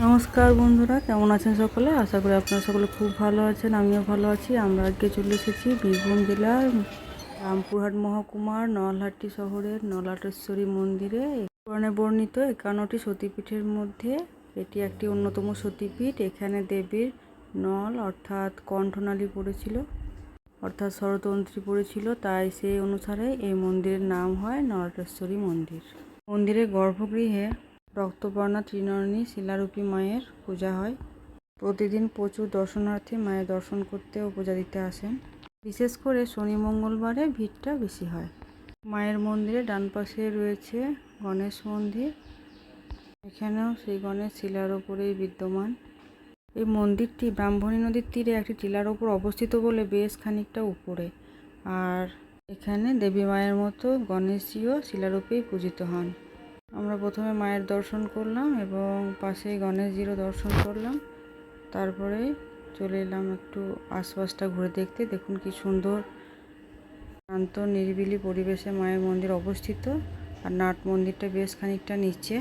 নমস্কার বন্ধুরা, কেমন আছেন সকলে? আশা করি আপনারা সকলে খুব ভালো আছেন। আমিও ভালো আছি। আমরা আজকে চলে এসেছি বীরভূম জেলার রামপুরহাট মহকুমার নলহাটি শহরের নলাটেশ্বরী মন্দিরে। পুরাণে বর্ণিত 51টি সতীপীঠের মধ্যে এটি একটি অন্যতম সতীপীঠ। এখানে দেবীর নল অর্থাৎ কণ্ঠনালী পড়েছিল, অর্থাৎ ষড়যন্ত্রী পড়েছিল, তাই সেই অনুসারে এই মন্দিরের নাম হয় নলাটেশ্বরী মন্দির। মন্দিরের গর্ভগৃহে রক্তবর্ণা ত্রিনয়নী শিলারূপী মায়ের পূজা হয়। প্রতিদিন প্রচুর দর্শনার্থী মায়ের দর্শন করতে ও পূজা দিতে আসেন। বিশেষ করে শনি মঙ্গলবারে ভিড়টা বেশি হয়। মায়ের মন্দিরে ডান পাশে রয়েছে গণেশ মন্দির। এখানেও সেই গণেশ শিলার ওপরেই বিদ্যমান। এই মন্দিরটি ব্রাহ্মণী নদীর তীরে একটি টিলার ওপর অবস্থিত বলে বেশ খানিকটা উপরে। আর এখানে দেবী মায়ের মতো গণেশজিও শিলারূপেই পূজিত হন। আমরা প্রথমে মায়ের দর্শন করলাম এবং পাশে গণেশজিরও দর্শন করলাম। তারপরে চলে এলাম একটু আশপাশটা ঘুরে দেখতে। দেখুন কি সুন্দর শান্ত নিরিবিলি পরিবেশে মায়ের মন্দির অবস্থিত। আর নাট মন্দিরটা বেশ খানিকটা নিচে।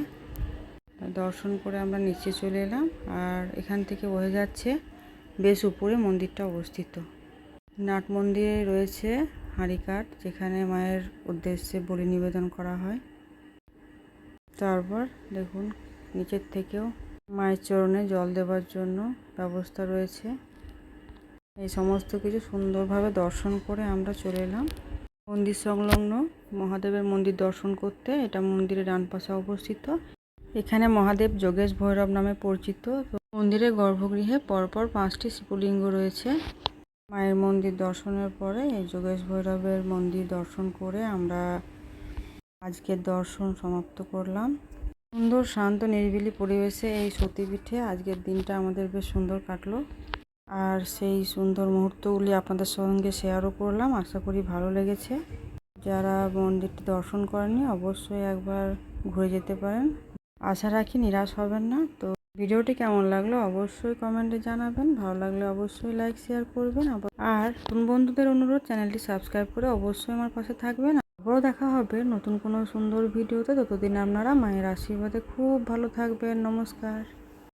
দর্শন করে আমরা নিচে চলে এলাম। আর এখান থেকে বোঝা যাচ্ছে বেশ উপরে মন্দিরটা অবস্থিত। নাট মন্দিরে রয়েছে হাঁড়িকাঠ, যেখানে মায়ের উদ্দেশ্যে বলি নিবেদন করা হয়। তারপর দেখুন নিচের থেকেও মায়ের চরণে জল দেওয়ার জন্য ব্যবস্থা রয়েছে। এই সমস্ত কিছু সুন্দরভাবে দর্শন করে আমরা চলে এলাম মন্দির সংলগ্ন মহাদেবের মন্দির দর্শন করতে। এটা মন্দিরের ডান পাশে অবস্থিত। এখানে মহাদেব যোগেশ ভৈরব নামে পরিচিত। মন্দিরের গর্ভগৃহে পরপর 5টি শিবলিঙ্গ রয়েছে। মায়ের মন্দির দর্শনের পরে এই যোগেশ ভৈরবের মন্দির দর্শন করে আমরা আজকের দর্শন সমাপ্ত করলাম। সুন্দর শান্ত নিরিবিলি পরিবেশে এই সতীপীঠে আজকের দিনটা আমাদের বেশ সুন্দর কাটলো। আর সেই সুন্দর মুহূর্তগুলি আপনাদের সঙ্গে শেয়ারও করলাম। আশা করি ভালো লেগেছে। যারা মন্দিরটি দর্শন করেনি অবশ্যই একবার ঘুরে যেতে পারেন। আশা রাখি নিরাশ হবেন না। তো ভিডিওটি কেমন লাগলো অবশ্যই কমেন্টে জানাবেন। ভালো লাগলে অবশ্যই লাইক শেয়ার করবেন। আর নতুন বন্ধুদের অনুরোধ, চ্যানেলটি সাবস্ক্রাইব করে অবশ্যই আমার পাশে থাকবেন। আবারও দেখা হবে নতুন কোনো সুন্দর ভিডিওতে। ততদিন আপনারা মায়ের আশীর্বাদে খুব ভালো থাকবেন। নমস্কার।